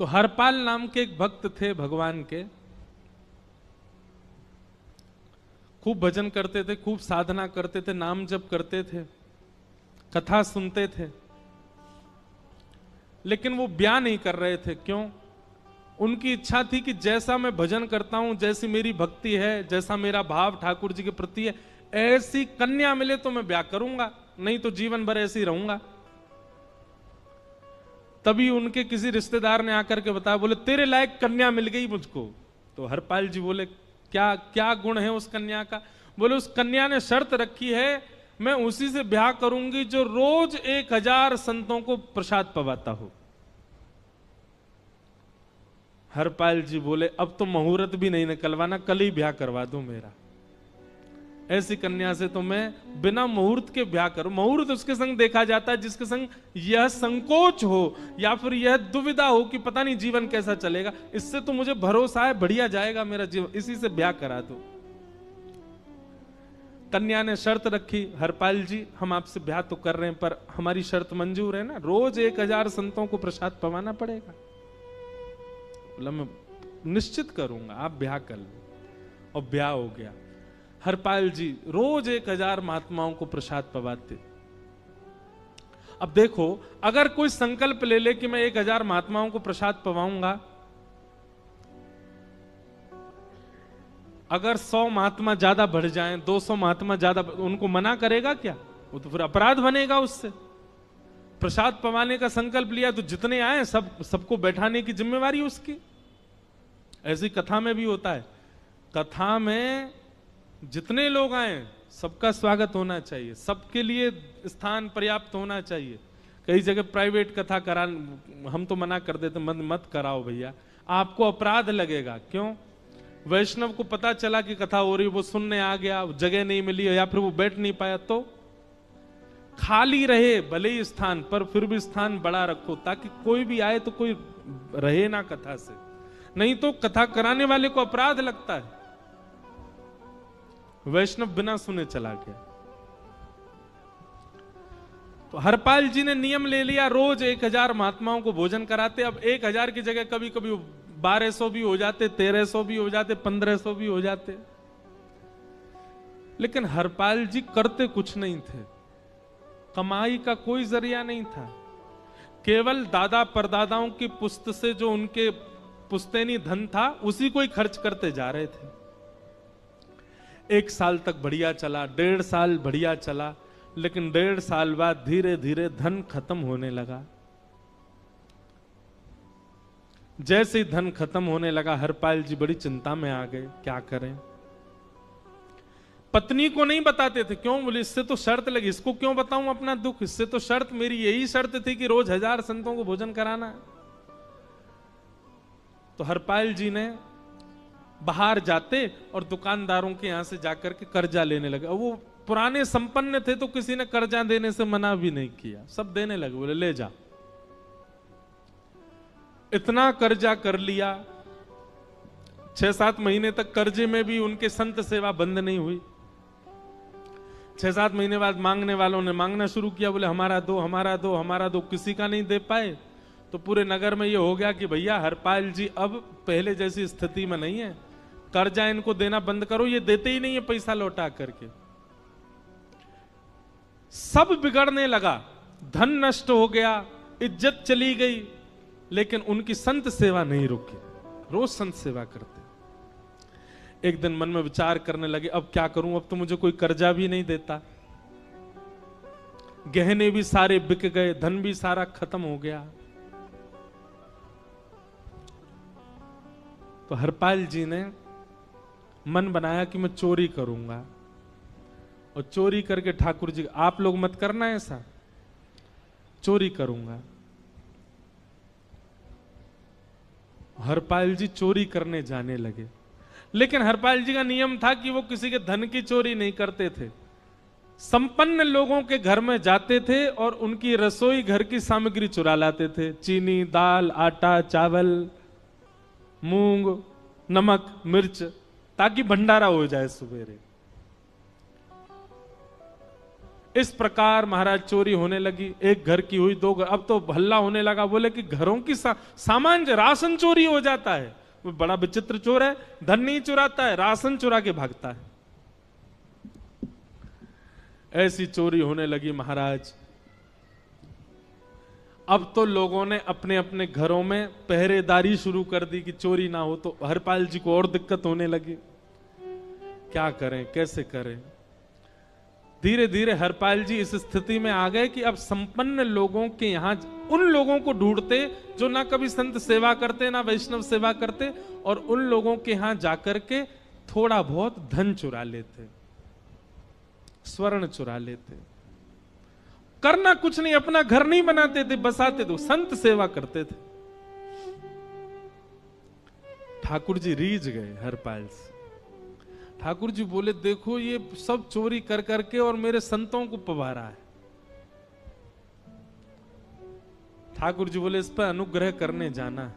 तो हरपाल नाम के एक भक्त थे भगवान के, खूब भजन करते थे, खूब साधना करते थे, नाम जप करते थे, कथा सुनते थे, लेकिन वो ब्याह नहीं कर रहे थे। क्यों? उनकी इच्छा थी कि जैसा मैं भजन करता हूं, जैसी मेरी भक्ति है, जैसा मेरा भाव ठाकुर जी के प्रति है, ऐसी कन्या मिले तो मैं ब्याह करूंगा, नहीं तो जीवन भर ऐसे ही रहूंगा। तभी उनके किसी रिश्तेदार ने आकर के बताया, बोले तेरे लायक कन्या मिल गई मुझको। तो हरपाल जी बोले क्या क्या गुण है उस कन्या का? बोले उस कन्या ने शर्त रखी है, मैं उसी से ब्याह करूंगी जो रोज 1000 संतों को प्रसाद पवाता हो। हरपाल जी बोले अब तो मुहूर्त भी नहीं निकलवाना, कल ही ब्याह करवा दो मेरा। ऐसी कन्या से तो मैं बिना मुहूर्त के ब्याह करूं। मुहूर्त उसके संग देखा जाता है जिसके संग यह संकोच हो या फिर यह दुविधा हो कि पता नहीं जीवन कैसा चलेगा, इससे तो मुझे भरोसा है बढ़िया जाएगा मेरा जीवन, इसी से ब्याह करा दो। कन्या ने शर्त रखी, हरपाल जी हम आपसे ब्याह तो कर रहे हैं पर हमारी शर्त मंजूर है ना, रोज 1000 संतों को प्रसाद पवाना पड़ेगा। बोला मैं निश्चित करूंगा, आप ब्याह कर लो। और ब्याह हो गया। हरपाल जी रोज 1000 महात्माओं को प्रसाद पवाते। अब देखो, अगर कोई संकल्प ले ले कि मैं 1000 महात्माओं को प्रसाद पवाऊंगा, अगर 100 महात्मा ज्यादा बढ़ जाएं, 200 महात्मा ज्यादा, उनको मना करेगा क्या? वो तो फिर अपराध बनेगा उससे। प्रसाद पवाने का संकल्प लिया तो जितने आए सबको बैठाने की जिम्मेवारी उसकी। ऐसी कथा में भी होता है, कथा में जितने लोग आए सबका स्वागत होना चाहिए, सबके लिए स्थान पर्याप्त होना चाहिए। कई जगह प्राइवेट कथा करा, हम तो मना कर देते, मत कराओ भैया, आपको अपराध लगेगा। क्यों? वैष्णव को पता चला कि कथा हो रही, वो सुनने आ गया, जगह नहीं मिली या फिर वो बैठ नहीं पाया, तो खाली रहे भले ही स्थान, पर फिर भी स्थान बड़ा रखो ताकि कोई भी आए तो कोई रहे ना कथा से, नहीं तो कथा कराने वाले को अपराध लगता है। वैष्णव बिना सुने चला गया। तो हरपाल जी ने नियम ले लिया, रोज 1000 महात्माओं को भोजन कराते। अब 1000 की जगह कभी कभी 1200 भी हो जाते, 1300 भी हो जाते, 1500 भी हो जाते, लेकिन हरपाल जी करते कुछ नहीं थे, कमाई का कोई जरिया नहीं था, केवल दादा परदादाओं की पुश्त से जो उनके पुश्तैनी धन था उसी को ही खर्च करते जा रहे थे। 1 साल तक बढ़िया चला, 1.5 साल बढ़िया चला, लेकिन 1.5 साल बाद धीरे धीरे धन खत्म होने लगा। जैसे ही धन खत्म होने लगा, हरपाल जी बड़ी चिंता में आ गए, क्या करें। पत्नी को नहीं बताते थे, क्यों? बोले इससे तो शर्त लगी, इसको क्यों बताऊं अपना दुख, इससे तो शर्त मेरी यही शर्त थी कि रोज 1000 संतों को भोजन कराना है। तो हरपाल जी ने बाहर जाते और दुकानदारों के यहां से जाकर के कर्जा लेने लगे। वो पुराने संपन्न थे तो किसी ने कर्जा देने से मना भी नहीं किया, सब देने लगे, बोले ले जा। इतना कर्जा कर लिया, 6-7 महीने तक कर्जे में भी उनके संत सेवा बंद नहीं हुई। 6-7 महीने बाद मांगने वालों ने मांगना शुरू किया, बोले हमारा दो, हमारा दो, हमारा दो, किसी का नहीं दे पाए। तो पूरे नगर में ये हो गया कि भैया हरपाल जी अब पहले जैसी स्थिति में नहीं है, कर्जा इनको देना बंद करो, ये देते ही नहीं है पैसा लौटा करके। सब बिगड़ने लगा, धन नष्ट हो गया, इज्जत चली गई, लेकिन उनकी संत सेवा नहीं रुकी, रोज संत सेवा करते। एक दिन मन में विचार करने लगे, अब क्या करूं, अब तो मुझे कोई कर्जा भी नहीं देता, गहने भी सारे बिक गए, धन भी सारा खत्म हो गया। तो हरपाल जी ने मन बनाया कि मैं चोरी करूंगा, और चोरी करके ठाकुर जी, आप लोग मत करना ऐसा, चोरी करूंगा। हरपाल जी चोरी करने जाने लगे, लेकिन हरपाल जी का नियम था कि वो किसी के धन की चोरी नहीं करते थे। संपन्न लोगों के घर में जाते थे और उनकी रसोई घर की सामग्री चुरा लाते थे, चीनी, दाल, आटा, चावल, मूंग, नमक, मिर्च, ताकि भंडारा हो जाए सवेरे। इस प्रकार महाराज चोरी होने लगी। एक घर की हुई, दो घर, अब तो हल्ला होने लगा। बोले कि घरों की सामान, राशन चोरी हो जाता है। वो बड़ा विचित्र चोर है, धन नहीं चुराता है, राशन चुरा के भागता है। ऐसी चोरी होने लगी महाराज। अब तो लोगों ने अपने अपने घरों में पहरेदारी शुरू कर दी कि चोरी ना हो। तो हरपाल जी को और दिक्कत होने लगी, क्या करें, कैसे करें। धीरे धीरे हरपाल जी इस स्थिति में आ गए कि अब संपन्न लोगों के यहां उन लोगों को ढूंढते जो ना कभी संत सेवा करते ना वैष्णव सेवा करते, और उन लोगों के यहां जाकर के थोड़ा बहुत धन चुरा लेते, स्वर्ण चुरा लेते। करना कुछ नहीं, अपना घर नहीं बनाते थे, बसाते थे, संत सेवा करते थे। ठाकुर जी रीझ गए हरपाल से। ठाकुर जी बोले, देखो ये सब चोरी कर करके और मेरे संतों को पवारा है। ठाकुर जी बोले, इस पर अनुग्रह करने जाना।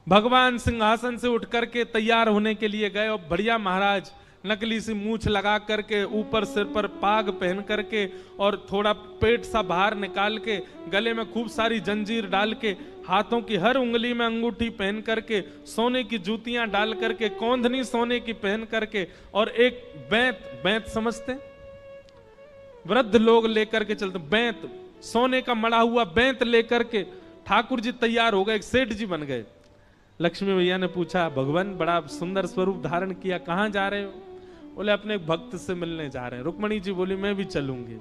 भगवान सिंहासन से उठ करके तैयार होने के लिए गए, और बढ़िया महाराज नकली सी मूछ लगा करके, ऊपर सिर पर पाग पहन करके, और थोड़ा पेट सा बाहर निकाल के, गले में खूब सारी जंजीर डाल के, हाथों की हर उंगली में अंगूठी पहन करके, सोने की जूतियां डाल करके, कौंधनी सोने की पहन करके, और एक बैंत समझते, वृद्ध लोग लेकर के चलते, बैंत, सोने का मड़ा हुआ बैंत लेकर के ठाकुर जी तैयार हो गए, एक सेठ जी बन गए। लक्ष्मी भैया ने पूछा, भगवान बड़ा सुंदर स्वरूप धारण किया, कहां जा रहे हो? बोले, अपने एक भक्त से मिलने जा रहे हैं। रुक्मणी जी बोली, मैं भी चलूंगी।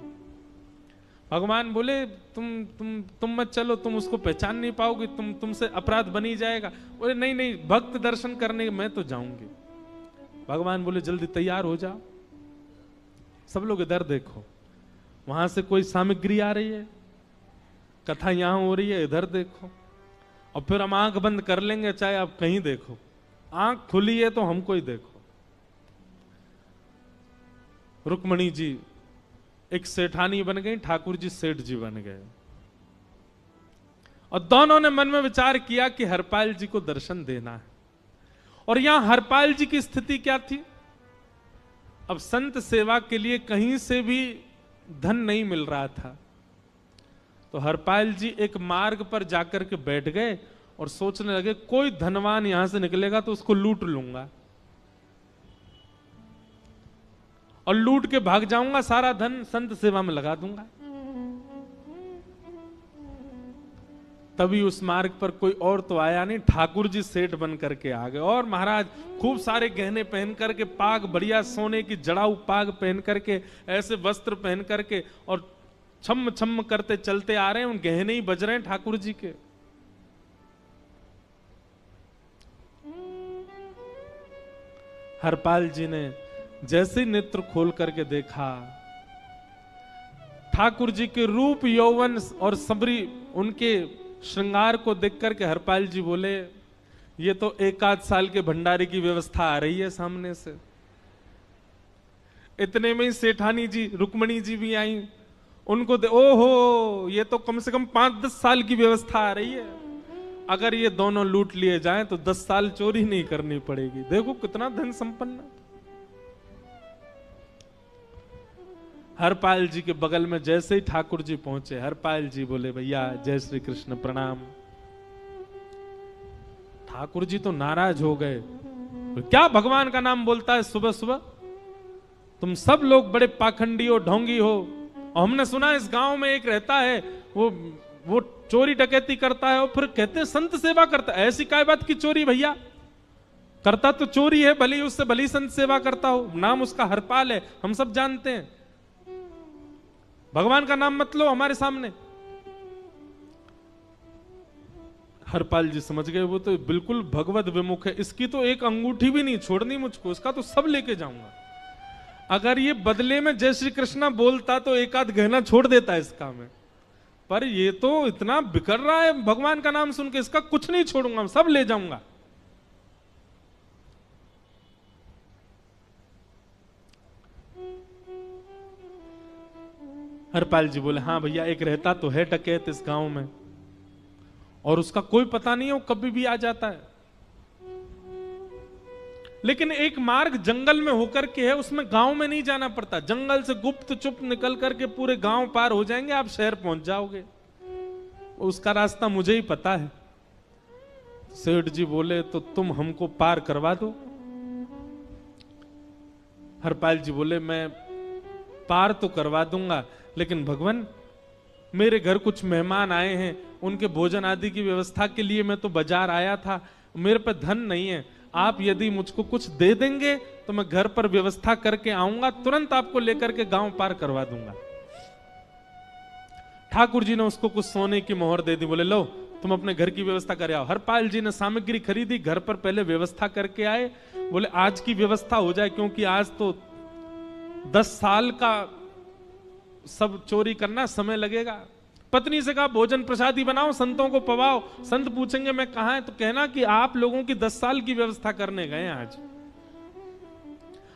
भगवान बोले, तुम मत चलो, तुम उसको पहचान नहीं पाओगे, तुमसे अपराध बनी जाएगा। बोले, नहीं नहीं, भक्त दर्शन करने मैं तो जाऊंगी। भगवान बोले, जल्दी तैयार हो जाओ। सब लोग इधर देखो, वहां से कोई सामग्री आ रही है, कथा यहां हो रही है, इधर देखो, और फिर हम आंख बंद कर लेंगे, चाहे आप कहीं देखो। आंख खुली है तो हमको ही देखो। रुक्मणी जी एक सेठानी बन गई, ठाकुर जी सेठ जी बन गए, और दोनों ने मन में विचार किया कि हरपाल जी को दर्शन देना है। और यहां हरपाल जी की स्थिति क्या थी? अब संत सेवा के लिए कहीं से भी धन नहीं मिल रहा था। तो हरपाल जी एक मार्ग पर जाकर के बैठ गए और सोचने लगे, कोई धनवान यहां से निकलेगा तो उसको लूट लूंगा, और लूट के भाग जाऊंगा, सारा धन संत सेवा में लगा दूंगा। तभी उस मार्ग पर कोई और तो आया नहीं, ठाकुर जी सेठ बन करके आ गए। और महाराज खूब सारे गहने पहन करके, पाग बढ़िया सोने की जड़ाऊ पाग पहन करके, ऐसे वस्त्र पहन करके, और छम छम करते चलते आ रहे हैं। उन गहने ही बज रहे हैं ठाकुर जी के। हरपाल जी ने जैसे नेत्र खोल करके देखा, ठाकुर जी के रूप यौवन और सबरी उनके श्रृंगार को देख करके हरपाल जी बोले, ये तो एक आध साल के भंडारे की व्यवस्था आ रही है सामने से। इतने में ही सेठानी जी रुक्मणी जी भी आई, उनको ओहो, ये तो कम से कम 5-10 साल की व्यवस्था आ रही है। अगर ये दोनों लूट लिए जाएं तो 10 साल चोरी नहीं करनी पड़ेगी। देखो कितना धन संपन्न। हरपाल जी के बगल में जैसे ही ठाकुर जी पहुंचे, हरपाल जी बोले, भैया जय श्री कृष्ण, प्रणाम। ठाकुर जी तो नाराज हो गए, क्या भगवान का नाम बोलता है सुबह सुबह? तुम सब लोग बड़े पाखंडी हो, ढोंगी हो, और हमने सुना इस गांव में एक रहता है, वो चोरी डकैती करता है, और फिर कहते हैं संत सेवा करता है। ऐसी काय बात की चोरी भैया? करता तो चोरी है, भले उससे भली संत सेवा करता हो, नाम उसका हरपाल है, हम सब जानते हैं। भगवान का नाम मत लो हमारे सामने। हरपाल जी समझ गए, वो तो बिल्कुल भगवत विमुख है, इसकी तो एक अंगूठी भी नहीं छोड़नी मुझको, इसका तो सब लेके जाऊंगा। अगर ये बदले में जय श्री कृष्णा बोलता तो एक आध गहना छोड़ देता है इसका में, पर ये तो इतना बिखर रहा है भगवान का नाम सुन के, इसका कुछ नहीं छोड़ूंगा, सब ले जाऊंगा। हरपाल जी बोले, हाँ भैया, एक रहता तो है डकैत इस गांव में, और उसका कोई पता नहीं है, वो कभी भी आ जाता है। लेकिन एक मार्ग जंगल में होकर के है, उसमें गांव में नहीं जाना पड़ता। जंगल से गुप्त चुप निकल करके पूरे गांव पार हो जाएंगे, आप शहर पहुंच जाओगे। उसका रास्ता मुझे ही पता है। सेठ जी बोले तो तुम हमको पार करवा दो। हरपाल जी बोले मैं पार तो करवा दूंगा, लेकिन भगवान मेरे घर कुछ मेहमान आए हैं, उनके भोजन आदि की व्यवस्था के लिए मैं तो बाजार आया था, मेरे पे धन नहीं है। आप यदि मुझको कुछ दे देंगे तो मैं घर पर व्यवस्था करके आऊंगा, तुरंत आपको लेकर के गांव पार करवा दूंगा। ठाकुर जी ने उसको कुछ सोने की मोहर दे दी, बोले लो तुम अपने घर की व्यवस्था कर आओ। हरपाल जी ने सामग्री खरीदी, घर पर पहले व्यवस्था करके आए। बोले आज की व्यवस्था हो जाए, क्योंकि आज तो 10 साल का सब चोरी करना समय लगेगा। पत्नी से कहा भोजन प्रसादी बनाओ, संतों को पवाओ। संत पूछेंगे मैं कहां है, तो कहना कि आप लोगों की 10 साल की व्यवस्था करने गए आज।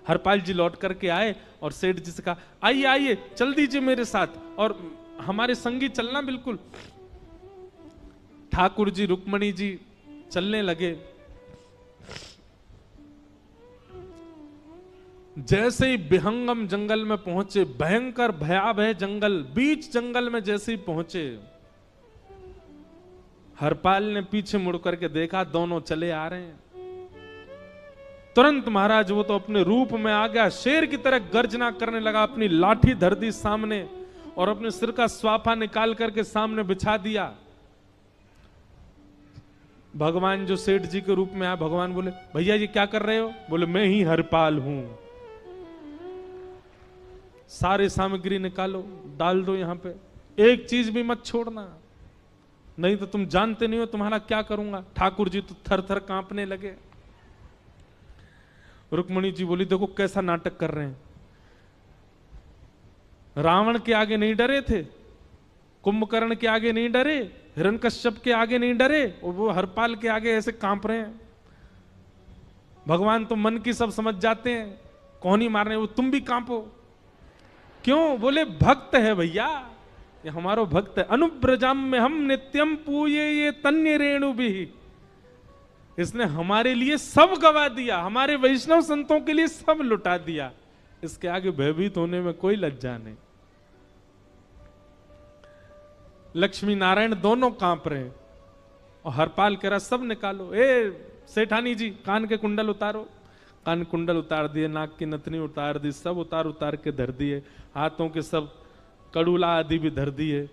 हरपाल जी लौट करके आए और सेठ जी से कहा आइए आइए चल दीजिए मेरे साथ और हमारे संगी चलना बिल्कुल। ठाकुर जी रुक्मणी जी चलने लगे। जैसे ही विहंगम जंगल में पहुंचे, भयंकर भयावह जंगल, बीच जंगल में जैसे ही पहुंचे, हरपाल ने पीछे मुड़ करके देखा, दोनों चले आ रहे हैं। तुरंत महाराज वो तो अपने रूप में आ गया, शेर की तरह गर्जना करने लगा, अपनी लाठी धर दी सामने और अपने सिर का स्वाफा निकाल करके सामने बिछा दिया। भगवान जो सेठ जी के रूप में आया, भगवान बोले भैया जी क्या कर रहे हो? बोले मैं ही हरपाल हूं। सारे सामग्री निकालो, डाल दो यहां पे, एक चीज भी मत छोड़ना, नहीं तो तुम जानते नहीं हो तुम्हारा क्या करूंगा। ठाकुर जी तो थर थर कांपने लगे। रुक्मणी जी बोली देखो कैसा नाटक कर रहे हैं। रावण के आगे नहीं डरे थे, कुंभकर्ण के आगे नहीं डरे, हिरण्यकश्यप के आगे नहीं डरे, और वो हरपाल के आगे ऐसे कांप रहे हैं। भगवान तो मन की सब समझ जाते हैं, कौन ही मारने, वो तुम भी कांपो क्यों? बोले भक्त है भैया, ये हमारो भक्त है। अनुब्रजम में हम नित्यम पूये ये तन्य रेणु भी, इसने हमारे लिए सब गवा दिया, हमारे वैष्णव संतों के लिए सब लुटा दिया, इसके आगे भयभीत होने में कोई लज्जा नहीं। लक्ष्मी नारायण दोनों कांप रहे हैं और हरपाल कह रहा सब निकालो। ए सेठानी जी कान के कुंडल उतारो। कान कुंडल उतार दिए, नाक की नथनी उतार दी, सब उतार उतार के धर दिए, हाथों के सब कड़ूला आदि भी धर दिए।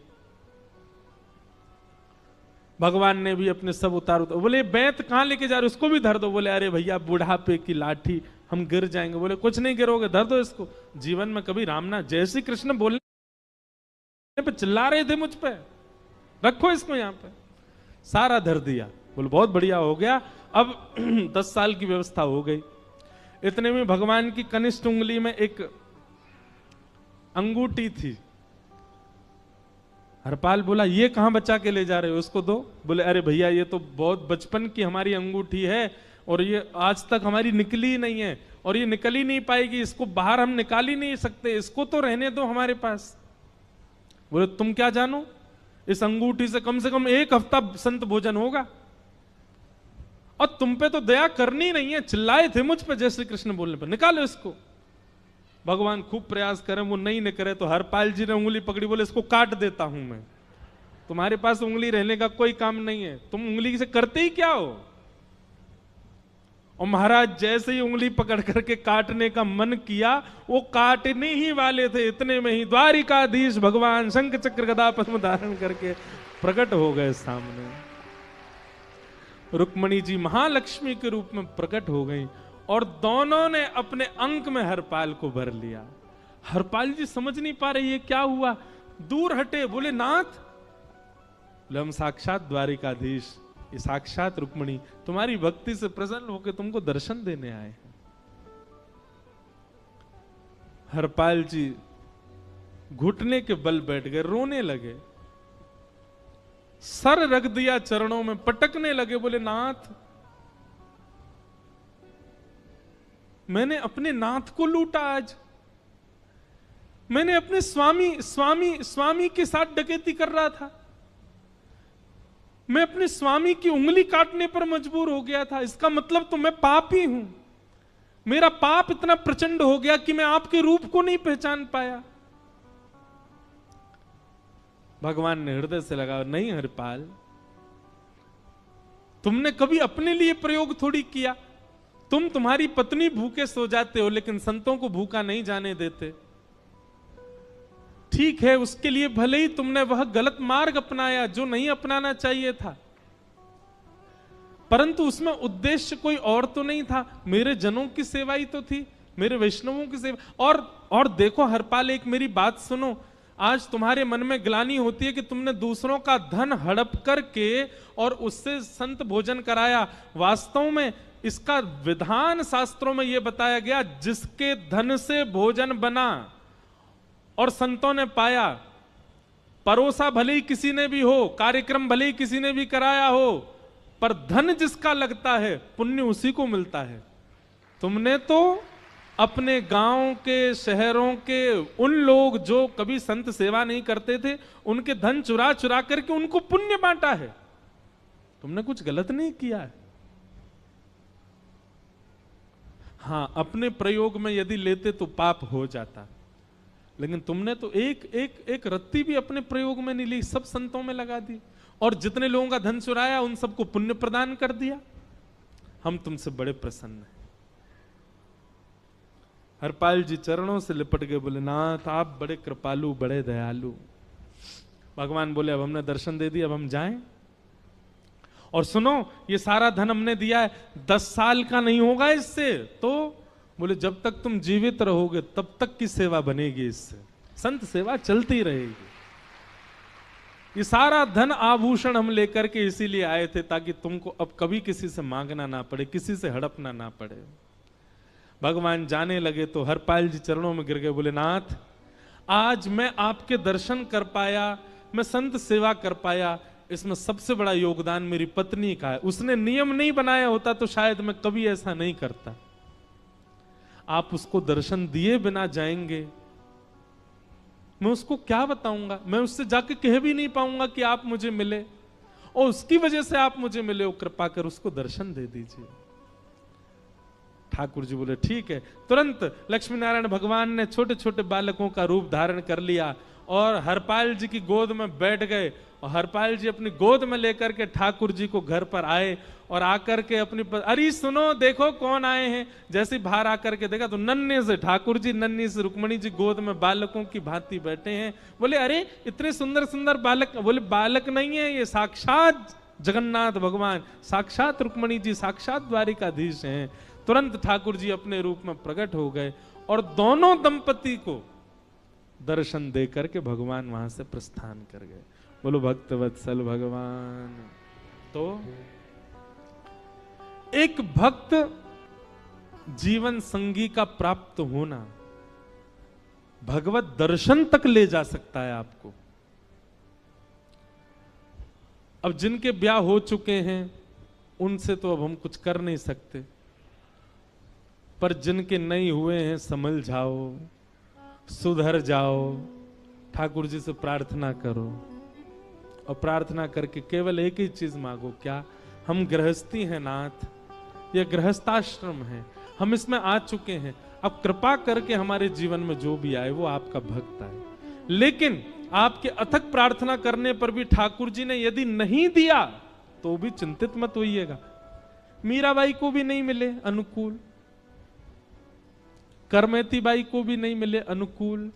भगवान ने भी अपने सब उतार। बोले बैंत कहां लेके जा रहे, उसको भी धर दो। बोले अरे भैया बुढ़ापे की लाठी, हम गिर जाएंगे। बोले कुछ नहीं गिरोगे, धर दो इसको। जीवन में कभी राम ना, जय श्री कृष्ण बोलने पे चिल्ला रहे थे मुझ पे, रखो इसको यहां पे। सारा धर दिया। बोले बहुत बढ़िया हो गया, अब 10 साल की व्यवस्था हो गई। इतने में भगवान की कनिष्ठ उंगली में एक अंगूठी थी। हरपाल बोला ये कहां बचा के ले जा रहे हो, उसको दो। बोले अरे भैया ये तो बहुत बचपन की हमारी अंगूठी है और ये आज तक हमारी निकली ही नहीं है और ये निकल ही नहीं पाएगी, इसको बाहर हम निकाल ही नहीं सकते, इसको तो रहने दो हमारे पास। बोले तुम क्या जानो, इस अंगूठी से कम 1 हफ्ता संत भोजन होगा और तुम पे तो दया करनी नहीं है। चिल्लाए थे मुझ पे जय श्री कृष्ण बोलने पर, निकालो इसको। भगवान खूब प्रयास करें, वो नहीं निकले तो हरपाल जी ने उंगली पकड़ी। बोले इसको काट देता हूं मैं, तुम्हारे पास उंगली रहने का कोई काम नहीं है, तुम उंगली से करते ही क्या हो। और महाराज जैसे ही उंगली पकड़ करके काटने का मन किया, वो काटने ही वाले थे, इतने में ही द्वारिकाधीश भगवान शंख चक्र गदा पद्म धारण करके प्रकट हो गए सामने। रुक्मणी जी महालक्ष्मी के रूप में प्रकट हो गई और दोनों ने अपने अंक में हरपाल को भर लिया। हरपाल जी समझ नहीं पा रहे ये क्या हुआ, दूर हटे। बोले नाथ, बोले हम साक्षात द्वारिकाधीश, ये साक्षात रुक्मणी तुम्हारी भक्ति से प्रसन्न होकर तुमको दर्शन देने आए हैं। हरपाल जी घुटने के बल बैठ गए, रोने लगे, सर रख दिया चरणों में, पटकने लगे। बोले नाथ, मैंने अपने नाथ को लूटा, आज मैंने अपने स्वामी के साथ डकैती कर रहा था, मैं अपने स्वामी की उंगली काटने पर मजबूर हो गया था, इसका मतलब तो मैं पापी हूं। मेरा पाप इतना प्रचंड हो गया कि मैं आपके रूप को नहीं पहचान पाया। भगवान ने हृदय से लगा, नहीं हरिपाल, तुमने कभी अपने लिए प्रयोग थोड़ी किया। तुम्हारी पत्नी भूखे सो जाते हो, लेकिन संतों को भूखा नहीं जाने देते। ठीक है, उसके लिए भले ही तुमने वह गलत मार्ग अपनाया जो नहीं अपनाना चाहिए था, परंतु उसमें उद्देश्य कोई और तो नहीं था, मेरे जनों की सेवा ही तो थी, मेरे वैष्णवों की सेवा। और देखो हरपाल, एक मेरी बात सुनो, आज तुम्हारे मन में ग्लानि होती है कि तुमने दूसरों का धन हड़प करके और उससे संत भोजन कराया। वास्तव में इसका विधान शास्त्रों में यह बताया गया, जिसके धन से भोजन बना और संतों ने पाया, परोसा भले ही किसी ने भी हो, कार्यक्रम भले ही किसी ने भी कराया हो, पर धन जिसका लगता है पुण्य उसी को मिलता है। तुमने तो अपने गांव के, शहरों के उन लोग जो कभी संत सेवा नहीं करते थे, उनके धन चुरा चुरा करके उनको पुण्य बांटा है। तुमने कुछ गलत नहीं किया है। हां, अपने प्रयोग में यदि लेते तो पाप हो जाता, लेकिन तुमने तो एक रत्ती भी अपने प्रयोग में नहीं ली, सब संतों में लगा दी, और जितने लोगों का धन चुराया उन सबको पुण्य प्रदान कर दिया। हम तुमसे बड़े प्रसन्न हैं। हरपाल जी चरणों से लिपट गए, बोले नाथ आप बड़े कृपालु, बड़े दयालु। भगवान बोले अब हमने दर्शन दे दिया, अब हम जाएं। और सुनो, ये सारा धन हमने दिया है, 10 साल का नहीं होगा इससे। तो बोले जब तक तुम जीवित रहोगे तब तक की सेवा बनेगी, इससे संत सेवा चलती रहेगी। ये सारा धन आभूषण हम लेकर के इसीलिए आए थे ताकि तुमको अब कभी किसी से मांगना ना पड़े, किसी से हड़पना ना पड़े। भगवान जाने लगे तो हरपाल जी चरणों में गिर गए, बोले नाथ आज मैं आपके दर्शन कर पाया, मैं संत सेवा कर पाया, इसमें सबसे बड़ा योगदान मेरी पत्नी का है। उसने नियम नहीं बनाया होता तो शायद मैं कभी ऐसा नहीं करता। आप उसको दर्शन दिए बिना जाएंगे, मैं उसको क्या बताऊंगा? मैं उससे जाके कह भी नहीं पाऊंगा कि आप मुझे मिले, और उसकी वजह से आप मुझे मिले हो, कृपा कर उसको दर्शन दे दीजिए। ठाकुर जी बोले ठीक है। तुरंत लक्ष्मी नारायण भगवान ने छोटे छोटे बालकों का रूप धारण कर लिया और हरपाल जी की गोद में बैठ गए, और हरपाल जी अपनी गोद में लेकर के ठाकुर जी को घर पर आए, और आकर के अपनी अरे सुनो देखो कौन आए हैं। जैसे बाहर आकर के देखा तो नन्हे से ठाकुर जी, नन्ही से रुक्मणी जी गोद में बालकों की भांति बैठे हैं। बोले अरे इतने सुंदर सुंदर बालक। बोले बालक नहीं है, ये साक्षात जगन्नाथ भगवान, साक्षात रुक्मणी जी, साक्षात द्वारिकाधीश हैं। तुरंत ठाकुर जी अपने रूप में प्रकट हो गए और दोनों दंपति को दर्शन दे करके भगवान वहां से प्रस्थान कर गए। बोलो भक्त वत्सल भगवान। तो एक भक्त जीवन संगी का प्राप्त होना भगवत दर्शन तक ले जा सकता है आपको। अब जिनके ब्याह हो चुके हैं उनसे तो अब हम कुछ कर नहीं सकते, पर जिनके नहीं हुए हैं संभल जाओ, सुधर जाओ, ठाकुर जी से प्रार्थना करो, और प्रार्थना करके केवल एक ही चीज मांगो, क्या हम गृहस्थी हैं नाथ, यह गृहस्थाश्रम है, हम इसमें आ चुके हैं, अब कृपा करके हमारे जीवन में जो भी आए वो आपका भक्त आए। लेकिन आपके अथक प्रार्थना करने पर भी ठाकुर जी ने यदि नहीं दिया तो भी चिंतित मत होइएगा। मीराबाई को भी नहीं मिले अनुकूल, करमेती बाई को भी नहीं मिले अनुकूल,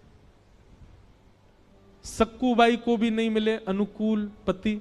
सक्कू बाई को भी नहीं मिले अनुकूल पति,